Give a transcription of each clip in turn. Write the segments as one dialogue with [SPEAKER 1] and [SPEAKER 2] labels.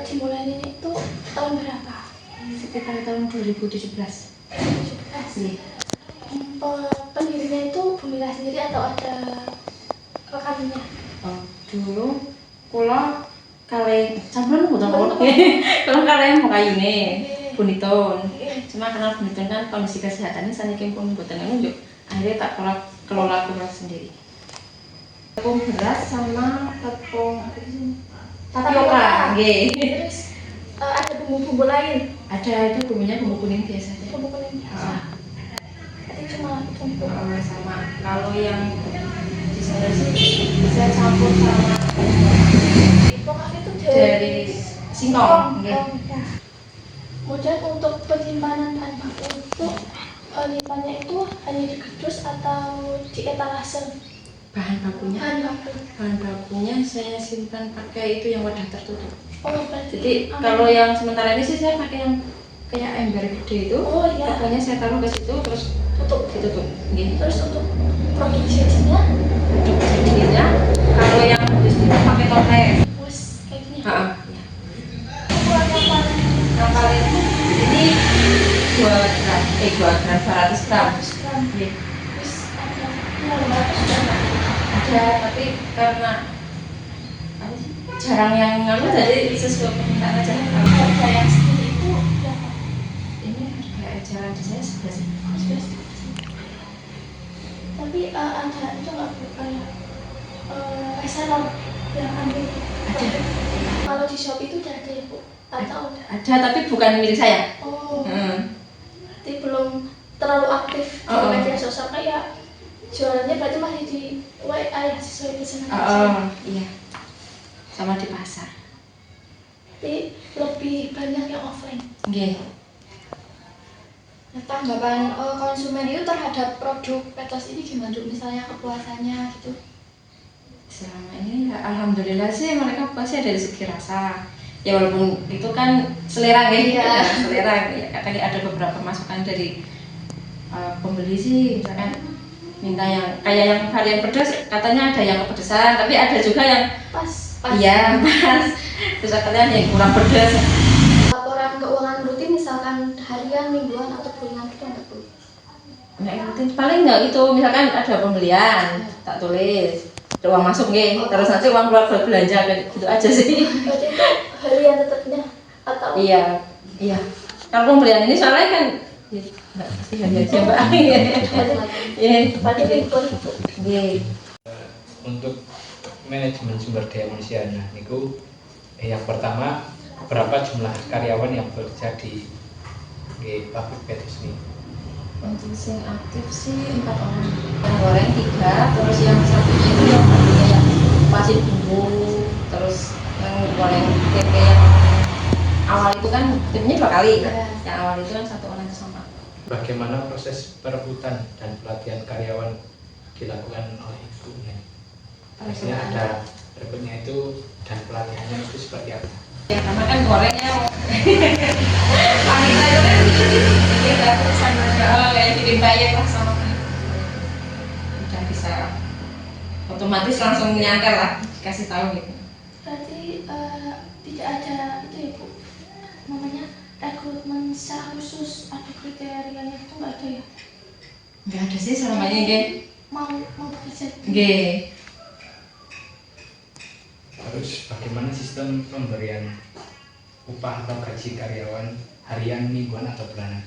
[SPEAKER 1] dimulainya itu tahun berapa?
[SPEAKER 2] Sekitar tahun 2017.
[SPEAKER 1] 2017.
[SPEAKER 2] Iya.
[SPEAKER 1] Pendirinya itu Bumila sendiri atau ada rekannya?
[SPEAKER 2] Oh, dulu kula kali sampun mboten kula. Kula kali Mokayune, Bunitun. Cuma karena Bunitun kan kondisi kesehatannya saniki pun mboten nunjuk. Akhirnya tak kelola sendiri. Tepung beras sama tepung apa sih? Tapioka, nggih.
[SPEAKER 1] Terus ada bumbu-bumbu lain?
[SPEAKER 2] Ada, itu bumbunya bumbu kuning biasa aja.
[SPEAKER 1] Bumbu kuning biasa. Jadi cuma bumbu.
[SPEAKER 2] Sama kalau yang di sana sih bisa campur sama
[SPEAKER 1] Pokoknya itu
[SPEAKER 2] dari singkong.
[SPEAKER 1] Ya. Kemudian untuk penyimpanan bahan baku itu nyimpannya itu hanya di kardus atau di etalase?
[SPEAKER 2] Bahan bakunya saya simpan pakai itu yang wadah tertutup.
[SPEAKER 1] Oh, berarti
[SPEAKER 2] Jadi kalau yang sementara ini sih saya pakai yang kayak ember gede itu.
[SPEAKER 1] Oh iya.
[SPEAKER 2] Pokoknya saya taruh ke situ terus ditutup. Gini.
[SPEAKER 1] Terus untuk produksi jadinya?
[SPEAKER 2] Kalau yang habis itu pakai toples.
[SPEAKER 1] Wes kayak gini.
[SPEAKER 2] Heeh.
[SPEAKER 1] Ukuran
[SPEAKER 2] Yang paling ini 2 gram, 200 gram.
[SPEAKER 1] 100 gram.
[SPEAKER 2] Iya.
[SPEAKER 1] Terus ada 500 gram.
[SPEAKER 2] Ada, tapi karena apa sih, jarang yang ngambil jadi sesuai permintaan aja. Kalau
[SPEAKER 1] Harga yang segini itu berapa?
[SPEAKER 2] ini harga eceran di saya 11.
[SPEAKER 1] Tapi ada itu nggak Bu, kayak reseller yang ambil?
[SPEAKER 2] Ada.
[SPEAKER 1] Kalau di Shopee itu udah ada ya Bu? Atau
[SPEAKER 2] Ada, tapi bukan milik saya.
[SPEAKER 1] oh, berarti belum terlalu aktif di
[SPEAKER 2] Oh.
[SPEAKER 1] media sosial, kayak jualannya berarti masih di WA ya, sesuai pesanan aja.
[SPEAKER 2] Iya. Sama di pasar.
[SPEAKER 1] Tapi lebih banyak yang offline.
[SPEAKER 2] Nggih.
[SPEAKER 3] Nah, tanggapan konsumen itu terhadap produk Petos ini gimana tuh? Misalnya kepuasannya gitu?
[SPEAKER 2] Selama ini ya, alhamdulillah sih mereka pasti dari segi rasa. Ya walaupun itu kan selera ya,
[SPEAKER 3] Iya.
[SPEAKER 2] selera ya. Kadang ada beberapa masukan dari pembeli sih, misalkan minta yang kayak yang varian pedas, katanya ada yang kepedesan, tapi ada juga yang
[SPEAKER 1] Pas
[SPEAKER 2] iya pas. Terus katanya yang kurang pedas.
[SPEAKER 3] Laporan keuangan rutin misalkan harian, mingguan, atau bulanan gitu nggak Bu?
[SPEAKER 2] Nggak rutin, paling nggak itu, misalkan ada pembelian, tak tulis ada uang masuk nggih, terus nanti uang keluar buat belanja, kayak gitu aja sih.
[SPEAKER 1] berarti itu harian tetapnya atau?
[SPEAKER 2] Iya. Kalau pembelian ini soalnya kan ya, nggak pasti harian aja Mbak. Iya.
[SPEAKER 1] Berarti mingguan itu.
[SPEAKER 2] Nggih.
[SPEAKER 4] Untuk manajemen sumber daya manusia, nah niku yang pertama, berapa jumlah karyawan yang bekerja di pabrik Petos ini?
[SPEAKER 2] Untuk yang aktif sih 4 orang. Yang goreng 3, terus yang satunya itu yang bagian yang pasin bumbu, terus yang goreng tempe yang awal itu kan timnya 2 kali.
[SPEAKER 3] Iya.
[SPEAKER 2] Yang awal itu kan 1 orang sama.
[SPEAKER 4] Bagaimana proses perebutan dan pelatihan karyawan dilakukan oleh ibunya? Maksudnya ada rekrutnya itu dan pelatihannya itu seperti apa?
[SPEAKER 2] Ya karena kan gorengnya wanita itu kan kita pesan kayak dibayar lah sama kan, udah bisa otomatis langsung nyangkar lah dikasih tahu gitu.
[SPEAKER 1] Berarti tidak ada itu ya Bu, namanya rekrutmen secara khusus, ada kriterianya itu nggak ada ya?
[SPEAKER 2] Nggak ada sih selama ini nggih.
[SPEAKER 1] Mau bekerja?
[SPEAKER 2] Nggih.
[SPEAKER 4] Terus bagaimana sistem pemberian upah atau gaji karyawan harian, mingguan, atau bulanan?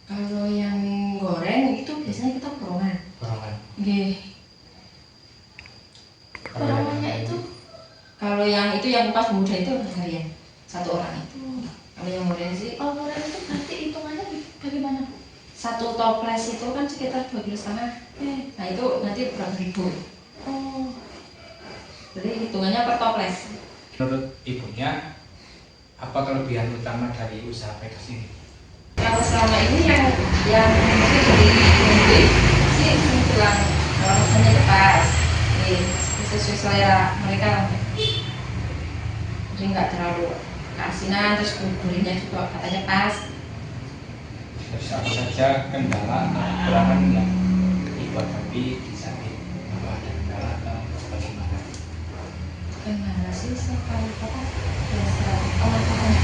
[SPEAKER 2] Kalau yang goreng itu biasanya kita borongan.
[SPEAKER 4] Borongan.
[SPEAKER 2] Nggih.
[SPEAKER 1] Borongannya itu?
[SPEAKER 2] Kalau yang itu yang upah muda itu harian 1 orang itu. Kalau yang muda sih
[SPEAKER 1] Kalau borongan itu berarti hitungannya bagaimana Bu?
[SPEAKER 2] 1 toples itu kan sekitar 2,5 kilo. Nah itu nanti berapa ribu.
[SPEAKER 1] Oh,
[SPEAKER 2] Jadi hitungannya per toples.
[SPEAKER 4] Menurut ibunya, apa kelebihan utama dari usaha Petos ini?
[SPEAKER 2] Kalau selama ini yang mungkin dari pembeli sih bilang kalau rasanya pas, sesuai selera mereka. Jadi nggak terlalu keasinan, terus gurihnya juga katanya pas.
[SPEAKER 4] Terus apa saja kendala atau kekurangan yang ibu hadapi di saat ini? Apa ada kendala atau bagaimana?
[SPEAKER 2] Gimana sih saya kalau apa biasa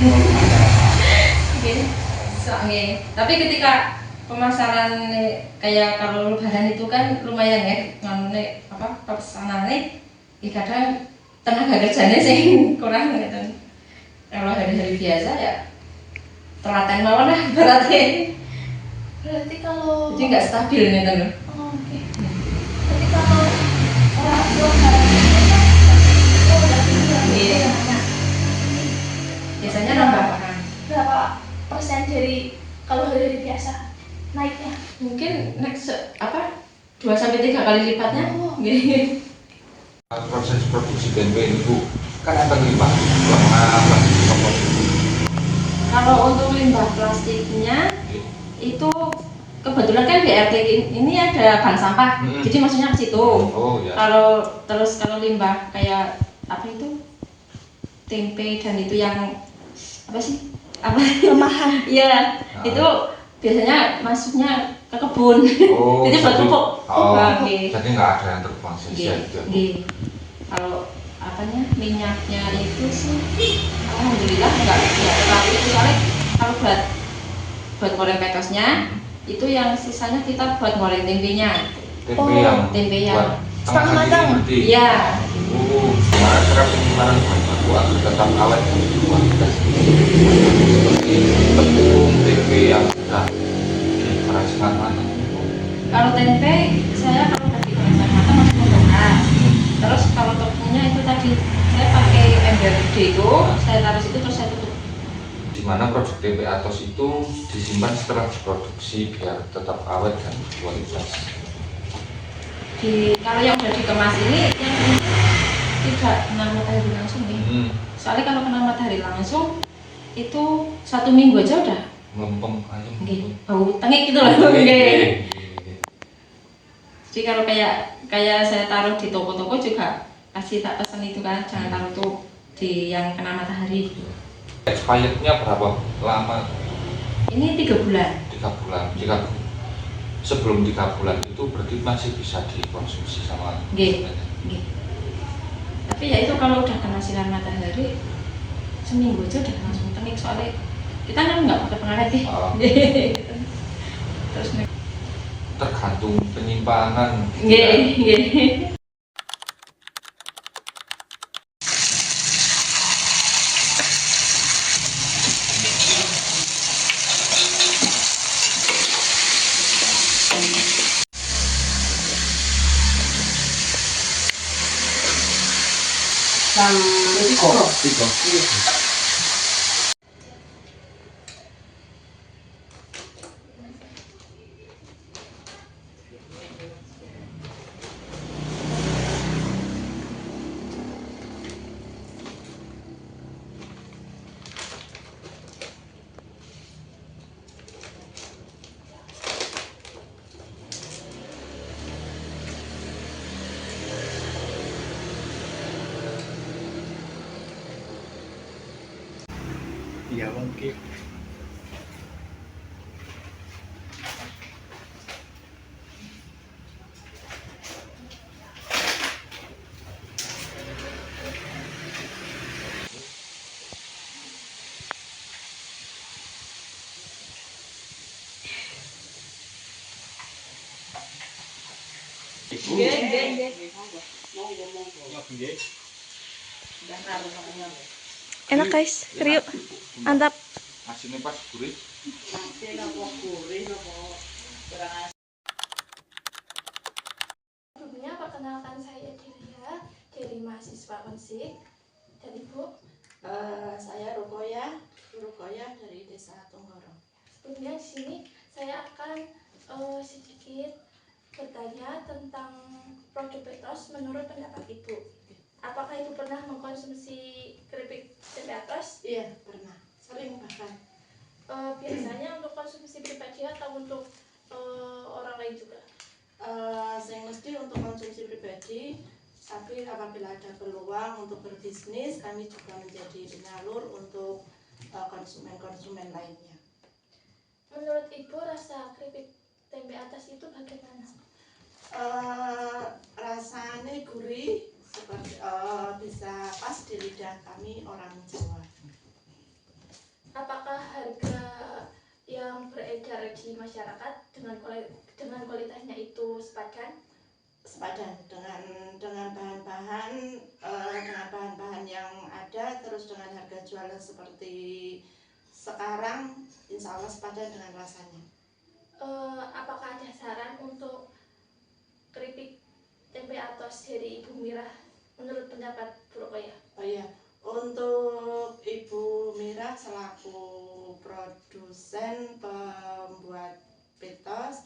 [SPEAKER 2] Oke, soalnya. Tapi ketika pemasaran kayak kalau lebaran itu kan lumayan ya, nganune apa pesanane kadang tenaga kerjanya sih kurang gitu. Kalau hari-hari biasa ya telaten mawon lah berarti.
[SPEAKER 1] Berarti kalau
[SPEAKER 2] Jadi nggak stabil gitu loh.
[SPEAKER 1] oh, oke. Berarti kalau orang buat hari itu kan oh udah tinggi
[SPEAKER 2] Iya.
[SPEAKER 1] banyak.
[SPEAKER 2] Biasanya nambah orang.
[SPEAKER 1] Berapa persen dari kalau hari biasa naiknya?
[SPEAKER 2] Mungkin next apa 2 sampai 3 kali lipatnya.
[SPEAKER 1] Oh.
[SPEAKER 2] Nggih.
[SPEAKER 5] Proses produksi tempe ini Bu, kan ada limbah selama plastik komposit.
[SPEAKER 2] Kalau untuk limbah plastiknya itu kebetulan kan BRT ini ada bank sampah, jadi maksudnya ke situ.
[SPEAKER 5] Oh ya.
[SPEAKER 2] Kalau limbah kayak apa itu tempe dan itu yang apa sih apa
[SPEAKER 1] Remahan.
[SPEAKER 2] iya itu biasanya masuknya ke kebun.
[SPEAKER 5] Oh,
[SPEAKER 2] Jadi buat pupuk.
[SPEAKER 5] Oh,
[SPEAKER 2] Oke.
[SPEAKER 5] jadi nggak ada yang terbuang sia-sia gitu.
[SPEAKER 2] Nggih. Kalau apanya minyaknya itu sih alhamdulillah nggak terlalu itu soalnya kalau buat goreng petosnya itu yang sisanya kita buat goreng tempenya.
[SPEAKER 5] Tempe yang
[SPEAKER 2] yang
[SPEAKER 5] buat
[SPEAKER 1] setengah
[SPEAKER 5] tengah
[SPEAKER 1] matang.
[SPEAKER 5] berarti.
[SPEAKER 2] Iya.
[SPEAKER 5] Oh, cara penyimpanan bahan baku agar tetap awet dan berkualitas. Seperti tepung tempe yang sudah dipereskan matang.
[SPEAKER 2] Kalau tempe saya kalau udah dipereskan matang masuk ke kulkas. Terus kalau tepungnya itu tadi saya pakai ember gede itu saya taruh situ terus saya tutup.
[SPEAKER 5] Di mana produk tempe Atos itu disimpan setelah diproduksi biar tetap awet dan berkualitas.
[SPEAKER 2] Kalau yang udah dikemas ini yang tidak kena matahari langsung nih. Soalnya kalau kena matahari langsung itu 1 minggu aja udah
[SPEAKER 5] Melempem ayam.
[SPEAKER 2] bau tengik gitu loh. Jadi kalau kayak saya taruh di toko-toko juga kasih tak pesan itu kan jangan taruh tuh di yang kena matahari.
[SPEAKER 5] Expirednya berapa lama?
[SPEAKER 2] Ini 3 bulan.
[SPEAKER 5] 3 bulan. Jika sebelum 3 bulan itu berarti masih bisa dikonsumsi sama
[SPEAKER 2] Nggih. Tapi ya itu kalau udah kena sinar matahari seminggu aja udah langsung tengik soalnya kita kan nggak pakai pengawet nih. Terus
[SPEAKER 5] tergantung penyimpanan.
[SPEAKER 2] nggih.
[SPEAKER 5] Tiga.
[SPEAKER 4] Iya mungkin.
[SPEAKER 1] Enak guys, kriuk, mantap.
[SPEAKER 5] Asinnya pas gurih.
[SPEAKER 1] Sebelumnya perkenalkan saya Delia dari mahasiswa Unsik dan Ibu.
[SPEAKER 6] Saya Rukoya dari Desa Tunggorong.
[SPEAKER 1] Sebelumnya di sini saya akan sedikit bertanya tentang produk Petos menurut pendapat Ibu. Apakah Ibu pernah mengkonsumsi keripik tempe Atos?
[SPEAKER 6] Iya, pernah. Sering bahkan.
[SPEAKER 1] Biasanya untuk konsumsi pribadi atau untuk orang lain juga?
[SPEAKER 6] Saya mesti untuk konsumsi pribadi, tapi apabila ada peluang untuk berbisnis, kami juga menjadi penyalur untuk konsumen-konsumen lainnya.
[SPEAKER 1] Menurut Ibu rasa keripik tempe Atos itu bagaimana?
[SPEAKER 6] Rasanya gurih, seperti bisa pas di lidah kami orang Jawa.
[SPEAKER 1] di masyarakat dengan kualitasnya itu sepadan?
[SPEAKER 6] Sepadan dengan bahan-bahan yang ada, terus dengan harga jualan seperti sekarang, insya Allah sepadan dengan rasanya.
[SPEAKER 1] Apakah ada saran untuk keripik tempe atos dari Ibu Mirah menurut pendapat Bu Rokoyah?
[SPEAKER 6] Oh iya, untuk Ibu Mirah selaku produsen pembuat petos,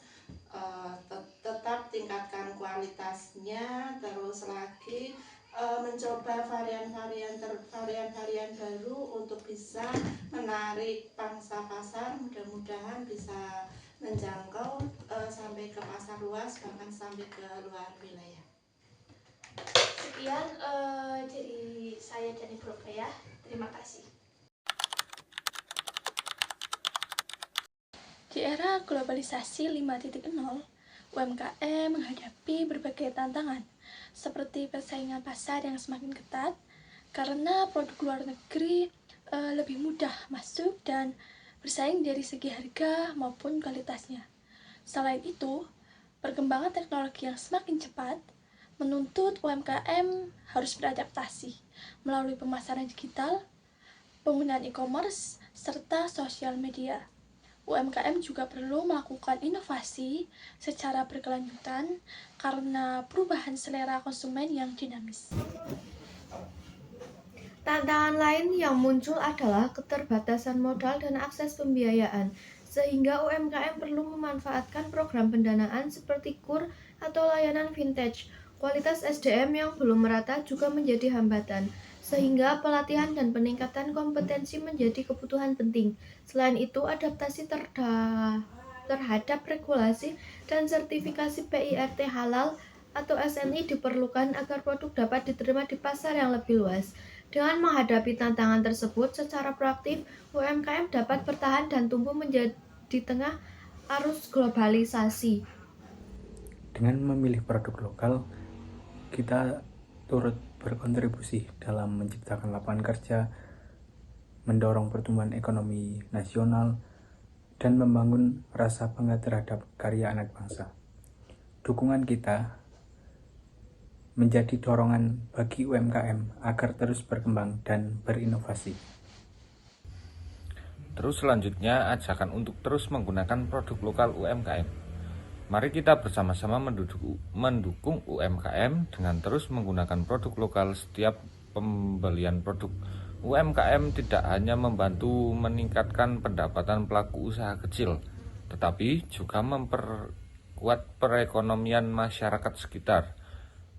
[SPEAKER 6] tetap tingkatkan kualitasnya, terus lagi mencoba varian-varian baru untuk bisa menarik pangsa pasar, mudah-mudahan bisa menjangkau sampai ke pasar luas, bahkan sampai ke luar wilayah.
[SPEAKER 1] Sekian dari saya dan Ibu Rokoyah. Terima kasih. Di era globalisasi 5.0, UMKM menghadapi berbagai tantangan, seperti persaingan pasar yang semakin ketat, karena produk luar negeri lebih mudah masuk dan bersaing dari segi harga maupun kualitasnya. Selain itu, perkembangan teknologi yang semakin cepat menuntut UMKM harus beradaptasi melalui pemasaran digital, penggunaan e-commerce, serta sosial media. UMKM juga perlu melakukan inovasi secara berkelanjutan karena perubahan selera konsumen yang dinamis.
[SPEAKER 7] Tantangan lain yang muncul adalah keterbatasan modal dan akses pembiayaan, sehingga UMKM perlu memanfaatkan program pendanaan seperti KUR atau layanan vintage. Kualitas SDM yang belum merata juga menjadi hambatan, sehingga pelatihan dan peningkatan kompetensi menjadi kebutuhan penting. Selain itu, adaptasi terhadap regulasi dan sertifikasi PIRT halal atau SNI diperlukan agar produk dapat diterima di pasar yang lebih luas. Dengan menghadapi tantangan tersebut secara proaktif, UMKM dapat bertahan dan tumbuh di tengah arus globalisasi.
[SPEAKER 4] Dengan memilih produk lokal, kita turut berkontribusi dalam menciptakan lapangan kerja, mendorong pertumbuhan ekonomi nasional, dan membangun rasa bangga terhadap karya anak bangsa. Dukungan kita menjadi dorongan bagi UMKM agar terus berkembang dan berinovasi.
[SPEAKER 5] Terus selanjutnya ajakan untuk terus menggunakan produk lokal UMKM. Mari kita bersama-sama mendukung UMKM dengan terus menggunakan produk lokal. Setiap pembelian produk UMKM tidak hanya membantu meningkatkan pendapatan pelaku usaha kecil, tetapi juga memperkuat perekonomian masyarakat sekitar.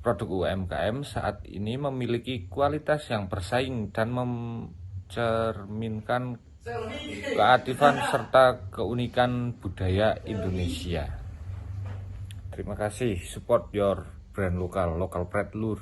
[SPEAKER 5] Produk UMKM saat ini memiliki kualitas yang bersaing dan mencerminkan kearifan serta keunikan budaya Indonesia. Terima kasih, support your brand lokal pride lur.